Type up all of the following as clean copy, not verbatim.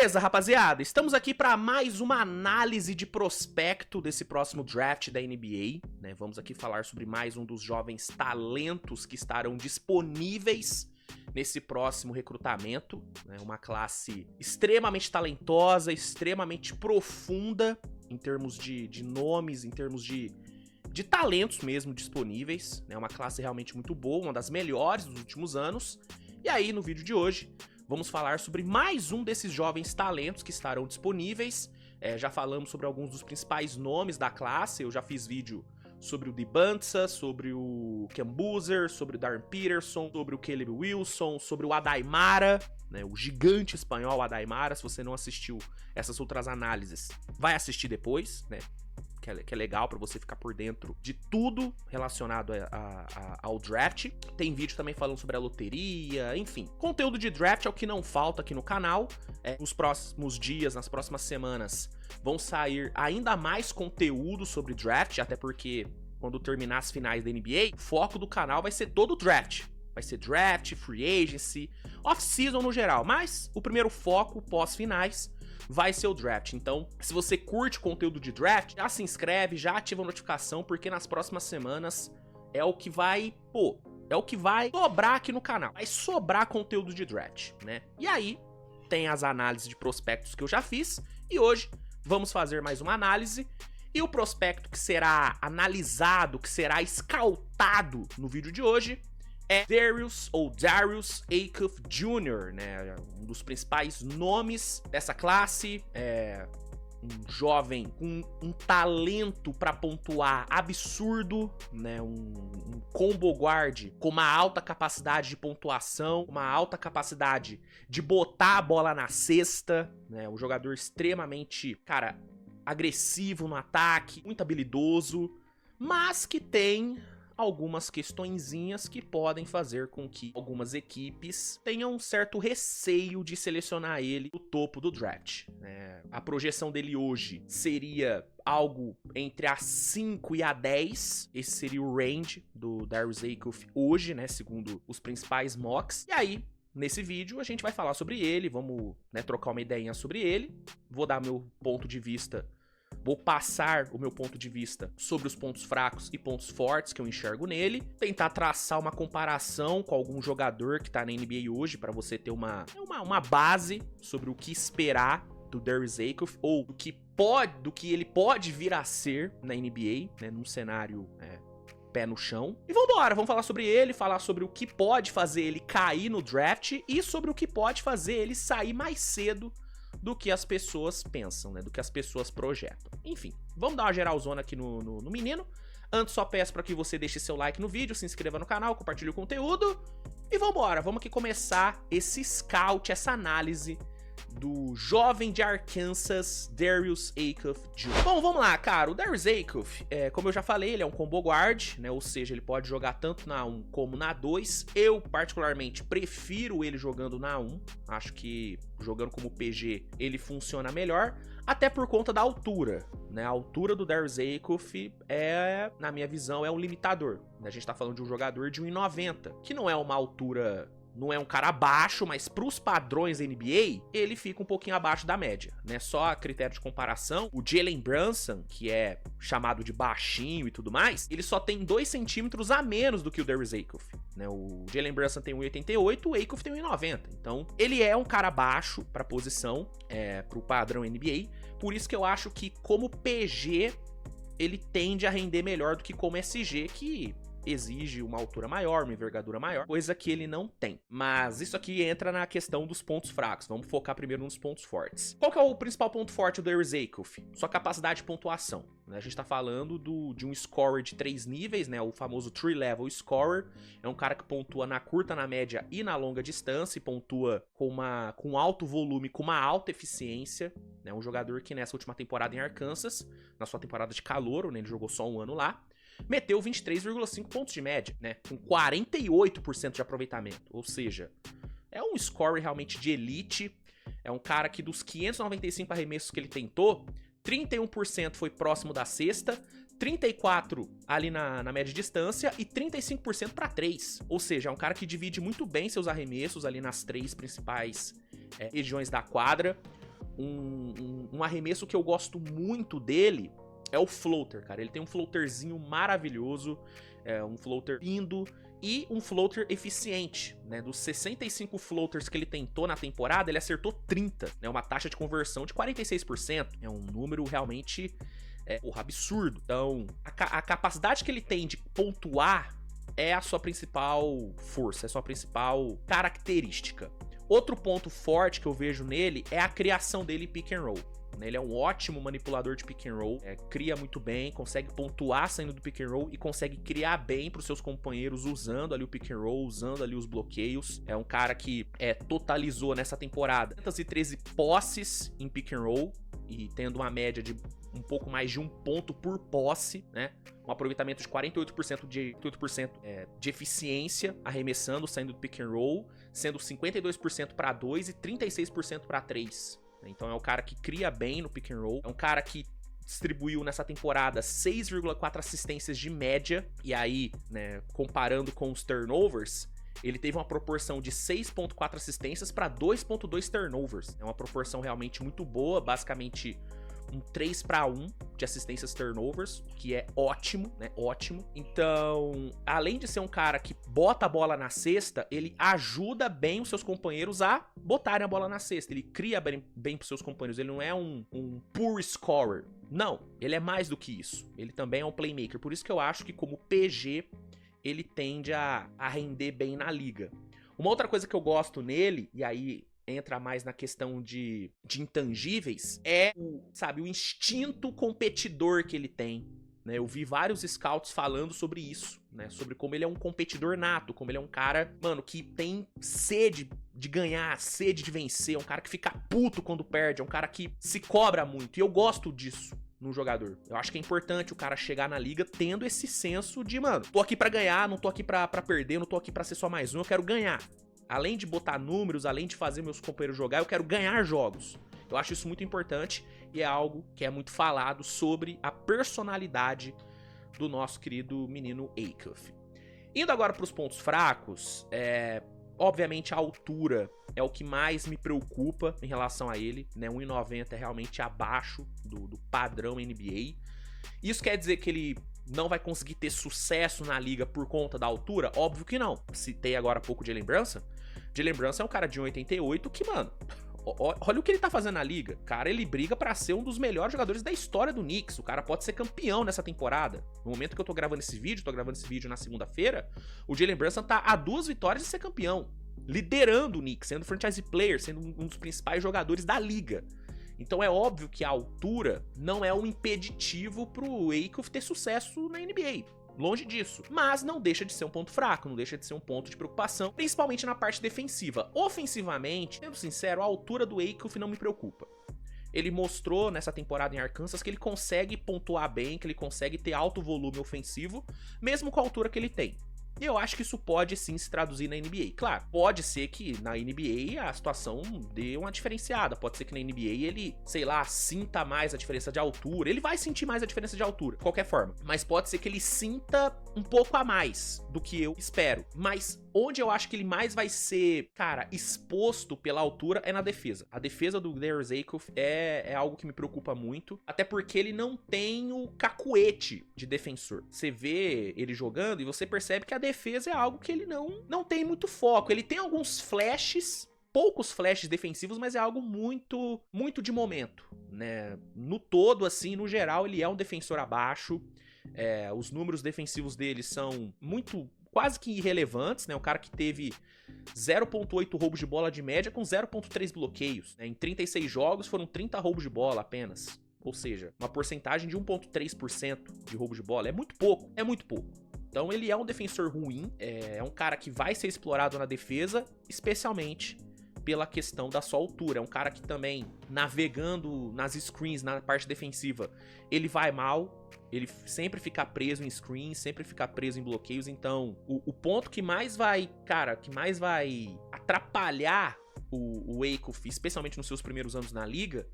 Beleza, rapaziada, estamos aqui para mais uma análise de prospecto desse próximo draft da NBA, né? Vamos aqui falar sobre mais um dos jovens talentos que estarão disponíveis nesse próximo recrutamento, né? Uma classe extremamente talentosa, extremamente profunda em termos de nomes, em termos de talentos mesmo disponíveis, né? Uma classe realmente muito boa, uma das melhores dos últimos anos. E aí, no vídeo de hoje, vamos falar sobre mais um desses jovens talentos que estarão disponíveis. Já falamos sobre alguns dos principais nomes da classe. Eu já fiz vídeo sobre o Dibantza, sobre o Cam Boozer, sobre o Darren Peterson, sobre o Caleb Wilson, sobre o Adaimara, né, o gigante espanhol Adaimara. Se você não assistiu essas outras análises, vai assistir depois, né? Que é legal pra você ficar por dentro de tudo relacionado ao draft. Tem vídeo também falando sobre a loteria, enfim. Conteúdo de draft é o que não falta aqui no canal. Nos próximos dias, nas próximas semanas, vão sair ainda mais conteúdo sobre draft, até porque quando terminar as finais da NBA, o foco do canal vai ser todo o draft. Vai ser draft, free agency, off-season no geral, mas o primeiro foco pós-finais vai ser o draft. Então, se você curte conteúdo de draft, já se inscreve, já ativa a notificação, porque nas próximas semanas é o que vai, sobrar aqui no canal. Vai sobrar conteúdo de draft, né? E aí, tem as análises de prospectos que eu já fiz, e hoje vamos fazer mais uma análise. E o prospecto que será analisado, que será escaltado no vídeo de hoje, é Darius Acuff Jr., né? Um dos principais nomes dessa classe. Um jovem com um talento para pontuar absurdo, né? Um combo guard com uma alta capacidade de pontuação, uma alta capacidade de botar a bola na cesta, né? Um jogador extremamente, cara, agressivo no ataque, muito habilidoso, mas que tem algumas questõezinhas que podem fazer com que algumas equipes tenham um certo receio de selecionar ele no topo do draft. A projeção dele hoje seria algo entre a 5 e a 10. Esse seria o range do Darius Acuff hoje, né, segundo os principais mocks. E aí, nesse vídeo, a gente vai falar sobre ele, vamos, né, trocar uma ideinha sobre ele. Vou dar meu ponto de vista. Vou passar o meu ponto de vista sobre os pontos fracos e pontos fortes que eu enxergo nele. Tentar traçar uma comparação com algum jogador que tá na NBA hoje, para você ter uma base sobre o que esperar do Darius Acuff, ou do que ele pode vir a ser na NBA, né, num cenário pé no chão. E vambora, vamos falar sobre ele, falar sobre o que pode fazer ele cair no draft e sobre o que pode fazer ele sair mais cedo do que as pessoas pensam, né? Do que as pessoas projetam. Enfim, vamos dar uma geralzona aqui no menino. Antes, só peço para que você deixe seu like no vídeo, se inscreva no canal, compartilhe o conteúdo. E vambora, vamos aqui começar esse scout, essa análise do jovem de Arkansas, Darius Acuff Jr. Bom, vamos lá, cara. O Darius Acuff, como eu já falei, ele é um combo guard, né? Ou seja, ele pode jogar tanto na 1 como na 2. Eu, particularmente, prefiro ele jogando na 1. Acho que jogando como PG, ele funciona melhor. Até por conta da altura, né? A altura do Darius Acuff na minha visão, é um limitador. A gente tá falando de um jogador de 1,90, que não é uma altura... Não é um cara baixo, mas pros padrões NBA, ele fica um pouquinho abaixo da média, né? Só a critério de comparação, o Jalen Brunson, que é chamado de baixinho e tudo mais, ele só tem 2 centímetros a menos do que o Darius Acuff, né? O Jalen Brunson tem 1,88, o Acuff tem 1,90. Então, ele é um cara baixo pra posição, pro padrão NBA. Por isso que eu acho que como PG, ele tende a render melhor do que como SG, que exige uma altura maior, uma envergadura maior, coisa que ele não tem. Mas isso aqui entra na questão dos pontos fracos. Vamos focar primeiro nos pontos fortes. Qual que é o principal ponto forte do Darius Acuff? Sua capacidade de pontuação. A gente tá falando de um scorer de 3 níveis, né? O famoso 3-level scorer. É um cara que pontua na curta, na média e na longa distância, e pontua com alto volume, com uma alta eficiência. É um jogador que nessa última temporada em Arkansas, na sua temporada de calouro, né? Ele jogou só um ano lá, meteu 23,5 pontos de média, né? Com 48% de aproveitamento. Ou seja, é um scorer realmente de elite. É um cara que dos 595 arremessos que ele tentou, 31% foi próximo da cesta, 34% ali na média distância e 35% para 3. Ou seja, é um cara que divide muito bem seus arremessos ali nas 3 principais regiões da quadra. um arremesso que eu gosto muito dele é o floater, cara. Ele tem um floaterzinho maravilhoso, um floater lindo e um floater eficiente, né? Dos 65 floaters que ele tentou na temporada, ele acertou 30, né? Uma taxa de conversão de 46%. É um número realmente absurdo. Então, a capacidade que ele tem de pontuar é a sua principal força, é a sua principal característica. Outro ponto forte que eu vejo nele é a criação dele em pick and roll. Ele é um ótimo manipulador de pick and roll, cria muito bem, consegue pontuar saindo do pick and roll e consegue criar bem para os seus companheiros usando ali o pick and roll, usando ali os bloqueios. É um cara que totalizou nessa temporada 213 posses em pick and roll e tendo uma média de um pouco mais de 1 ponto por posse, né? Um aproveitamento de 48% de eficiência, arremessando, saindo do pick and roll, sendo 52% para 2 e 36% para 3. Então é um cara que cria bem no pick and roll, é um cara que distribuiu nessa temporada 6,4 assistências de média, e aí, né, comparando com os turnovers, ele teve uma proporção de 6,4 assistências para 2,2 turnovers. É uma proporção realmente muito boa, basicamente um 3-1 de assistências turnovers, que é ótimo, né? Ótimo. Então, além de ser um cara que bota a bola na cesta, ele ajuda bem os seus companheiros a botarem a bola na cesta. Ele cria bem pros seus companheiros. Ele não é um pure scorer. Não, ele é mais do que isso. Ele também é um playmaker. Por isso que eu acho que como PG, ele tende a render bem na liga. Uma outra coisa que eu gosto nele, e aí entra mais na questão de intangíveis, é o instinto competidor que ele tem, né? Eu vi vários scouts falando sobre isso, né? Sobre como ele é um competidor nato, como ele é um cara, mano, que tem sede de ganhar, sede de vencer, é um cara que fica puto quando perde, é um cara que se cobra muito, e eu gosto disso num jogador. Eu acho que é importante o cara chegar na liga tendo esse senso de, mano, tô aqui pra ganhar, não tô aqui pra perder, não tô aqui pra ser só mais um, eu quero ganhar. Além de botar números, além de fazer meus companheiros jogar, eu quero ganhar jogos. Eu acho isso muito importante e é algo que é muito falado sobre a personalidade do nosso querido menino Acuff. Indo agora para os pontos fracos, obviamente a altura é o que mais me preocupa em relação a ele, né? 1,90 é realmente abaixo do padrão NBA. Isso quer dizer que ele não vai conseguir ter sucesso na liga por conta da altura? Óbvio que não. Citei agora há pouco de lembrança. Jalen Brunson é um cara de 1,88 que, mano, olha o que ele tá fazendo na liga. Cara, ele briga pra ser um dos melhores jogadores da história do Knicks. O cara pode ser campeão nessa temporada. No momento que eu tô gravando esse vídeo na segunda-feira, o Jalen Brunson tá a 2 vitórias de ser campeão. Liderando o Knicks, sendo franchise player, sendo um dos principais jogadores da liga. Então é óbvio que a altura não é um impeditivo pro Acuff ter sucesso na NBA. Longe disso. Mas não deixa de ser um ponto fraco, não deixa de ser um ponto de preocupação, principalmente na parte defensiva. Ofensivamente, sendo sincero, a altura do Acuff não me preocupa. Ele mostrou nessa temporada em Arkansas que ele consegue pontuar bem, que ele consegue ter alto volume ofensivo, mesmo com a altura que ele tem. E eu acho que isso pode sim se traduzir na NBA. Claro, pode ser que na NBA a situação dê uma diferenciada. Pode ser que na NBA ele, sei lá, sinta mais a diferença de altura. Ele vai sentir mais a diferença de altura, de qualquer forma. Mas pode ser que ele sinta um pouco a mais do que eu espero. Mas onde eu acho que ele mais vai ser, cara, exposto pela altura é na defesa. A defesa do Darius Acuff é algo que me preocupa muito. Até porque ele não tem o cacuete de defensor. Você vê ele jogando e você percebe que a defesa é algo que ele não tem muito foco. Ele tem alguns flashes, poucos flashes defensivos, mas é algo muito, muito de momento, né? No todo, assim, no geral, ele é um defensor abaixo. Os números defensivos dele são quase que irrelevantes, né? O cara que teve 0,8 roubos de bola de média com 0,3 bloqueios, né? Em 36 jogos foram 30 roubos de bola apenas. Ou seja, uma porcentagem de 1,3% de roubo de bola. É muito pouco, é muito pouco. Então ele é um defensor ruim, é um cara que vai ser explorado na defesa, especialmente pela questão da sua altura. É um cara que também, navegando nas screens, na parte defensiva, ele vai mal, ele sempre fica preso em screens, sempre fica preso em bloqueios. Então, o ponto que mais vai atrapalhar o Acuff, especialmente nos seus primeiros anos na liga,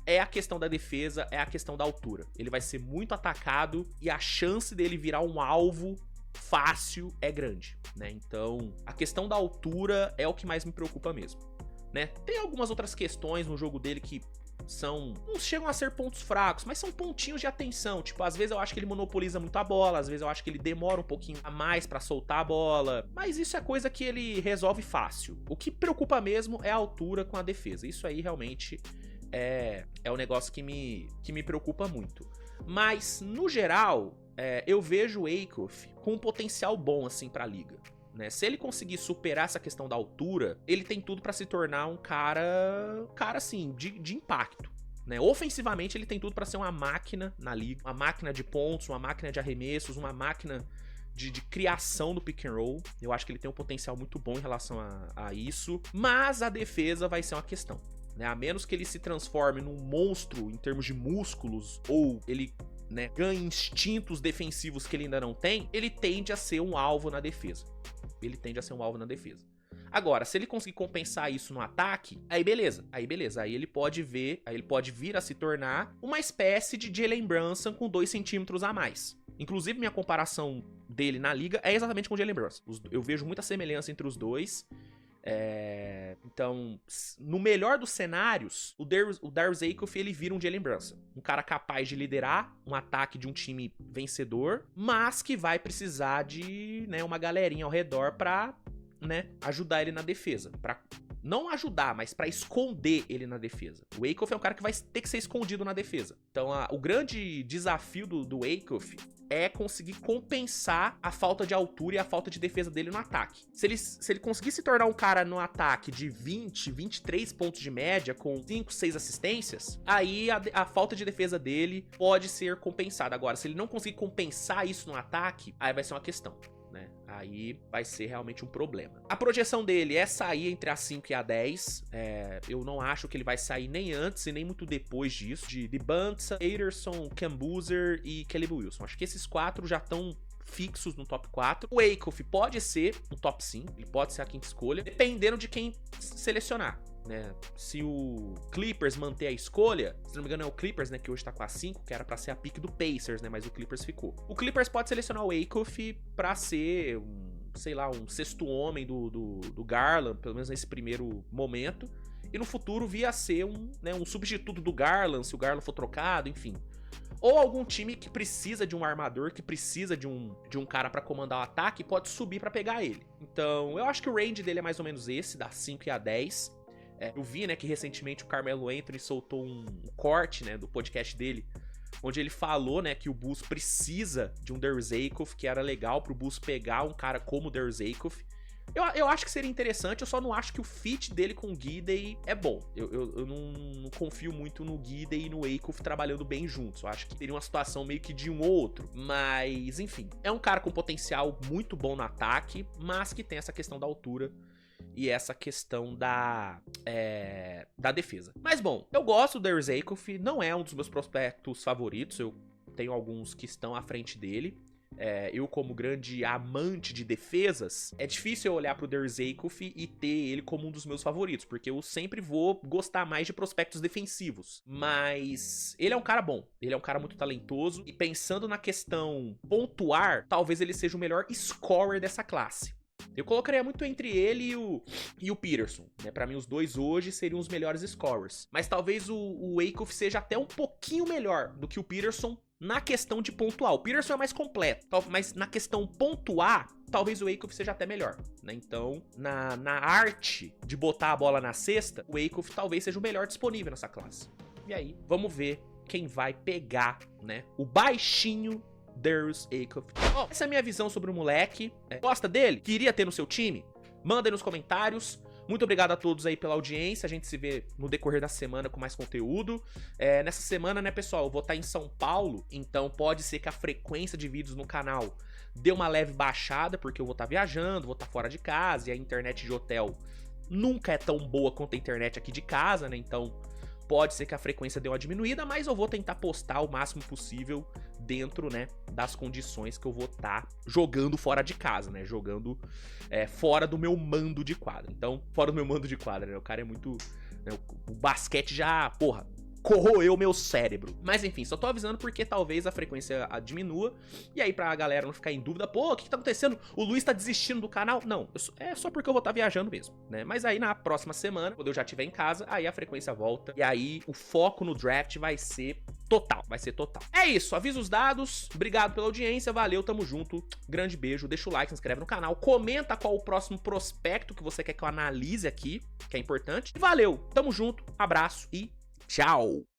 é a questão da defesa, é a questão da altura. Ele vai ser muito atacado e a chance dele virar um alvo fácil é grande, né? Então, a questão da altura é o que mais me preocupa mesmo, né? Tem algumas outras questões no jogo dele que não chegam a ser pontos fracos, mas são pontinhos de atenção. Tipo, às vezes eu acho que ele monopoliza muito a bola, às vezes eu acho que ele demora um pouquinho a mais pra soltar a bola, mas isso é coisa que ele resolve fácil. O que preocupa mesmo é a altura com a defesa. Isso aí realmente é um negócio que me preocupa muito. Mas, no geral, eu vejo o Acuff com um potencial bom, assim, pra liga. Né? Se ele conseguir superar essa questão da altura, ele tem tudo pra se tornar um cara assim, de impacto. Né? Ofensivamente, ele tem tudo pra ser uma máquina na liga. Uma máquina de pontos, uma máquina de arremessos, uma máquina de criação do pick and roll. Eu acho que ele tem um potencial muito bom em relação a isso. Mas a defesa vai ser uma questão. Né? A menos que ele se transforme num monstro em termos de músculos, ou ele, né, ganhe instintos defensivos que ele ainda não tem, ele tende a ser um alvo na defesa. Agora, se ele conseguir compensar isso no ataque, aí beleza. Aí ele pode vir a se tornar uma espécie de Jalen Brunson com 2 centímetros a mais. Inclusive, minha comparação dele na liga é exatamente com o Jalen Brunson. Eu vejo muita semelhança entre os dois. Então, no melhor dos cenários, o Darius Acuff, ele vira um Jalen Brunson, um cara capaz de liderar um ataque de um time vencedor, mas que vai precisar de, né, uma galerinha ao redor pra, né, ajudar ele na defesa, pra não ajudar, mas pra esconder ele na defesa. O Acuff é um cara que vai ter que ser escondido na defesa. Então, o grande desafio do Acuff é conseguir compensar a falta de altura e a falta de defesa dele no ataque. Se ele conseguir se tornar um cara no ataque de 20, 23 pontos de média, com 5, 6 assistências, aí a falta de defesa dele pode ser compensada. Agora, se ele não conseguir compensar isso no ataque, aí vai ser uma questão. Né? Aí vai ser realmente um problema. A projeção dele é sair entre a 5 e a 10. Eu não acho que ele vai sair nem antes e nem muito depois disso. De Bunsa, Anderson, Cam Boozer e Caleb Wilson. Acho que esses 4 já estão fixos no top 4. O Acuff pode ser o top 5. Ele pode ser a quinta escolha, dependendo de quem selecionar. Né? Se o Clippers manter a escolha, se não me engano é o Clippers, né, que hoje tá com a 5, que era pra ser a pick do Pacers, né, mas o Clippers ficou. O Clippers pode selecionar o Acuff pra ser um sexto homem do Garland, pelo menos nesse primeiro momento, e no futuro vir a ser um substituto do Garland, se o Garland for trocado, enfim. Ou algum time que precisa de um armador, que precisa de um cara pra comandar o ataque, pode subir pra pegar ele. Então, eu acho que o range dele é mais ou menos esse, da 5 e a 10. Eu vi, né, que recentemente o Carmelo Anthony soltou um corte, né, do podcast dele, onde ele falou, né, que o Bulls precisa de um Darius Acuff, que era legal pro Bulls pegar um cara como o Darius Acuff. Eu acho que seria interessante, eu só não acho que o fit dele com o Giddey é bom. Eu não confio muito no Giddey e no Acuff trabalhando bem juntos. Eu acho que teria uma situação meio que de um ou outro. Mas, enfim, é um cara com potencial muito bom no ataque, mas que tem essa questão da altura e essa questão da defesa. Mas bom, eu gosto do Darius Acuff, não é um dos meus prospectos favoritos, eu tenho alguns que estão à frente dele. Eu, como grande amante de defesas, é difícil eu olhar pro Darius Acuff e ter ele como um dos meus favoritos, porque eu sempre vou gostar mais de prospectos defensivos. Mas ele é um cara bom, ele é um cara muito talentoso, e pensando na questão pontuar, talvez ele seja o melhor scorer dessa classe. Eu colocaria muito entre ele e o Peterson, né? Pra mim, os dois hoje seriam os melhores scorers. Mas talvez o Acuff seja até um pouquinho melhor do que o Peterson na questão de pontuar. O Peterson é mais completo, mas na questão pontuar, talvez o Acuff seja até melhor, né? Então, na arte de botar a bola na cesta, o Acuff talvez seja o melhor disponível nessa classe. E aí, vamos ver quem vai pegar, né, o baixinho Darius Acuff. Essa é a minha visão sobre o moleque. Gosta dele? Queria ter no seu time? Manda aí nos comentários. Muito obrigado a todos aí pela audiência. A gente se vê no decorrer da semana com mais conteúdo. Nessa semana, né, pessoal, eu vou estar em São Paulo, então pode ser que a frequência de vídeos no canal dê uma leve baixada, porque eu vou estar viajando, vou estar fora de casa, e a internet de hotel nunca é tão boa quanto a internet aqui de casa, né? Então pode ser que a frequência dê uma diminuída, mas eu vou tentar postar o máximo possível dentro, né, das condições que eu vou estar jogando fora de casa, né, jogando fora do meu mando de quadra. Então, fora do meu mando de quadra, né, o cara é muito, né, o basquete já, porra, corroeu meu cérebro. Mas enfim, só tô avisando porque talvez a frequência diminua. E aí pra galera não ficar em dúvida, pô, o que tá acontecendo? O Luiz tá desistindo do canal? Não, é só porque eu vou estar viajando mesmo, né? Mas aí na próxima semana, quando eu já estiver em casa, aí a frequência volta. E aí o foco no draft vai ser total, vai ser total. É isso, avisa os dados, obrigado pela audiência, valeu, tamo junto, grande beijo, deixa o like, se inscreve no canal, comenta qual o próximo prospecto que você quer que eu analise aqui, que é importante. E valeu, tamo junto, abraço e tchau!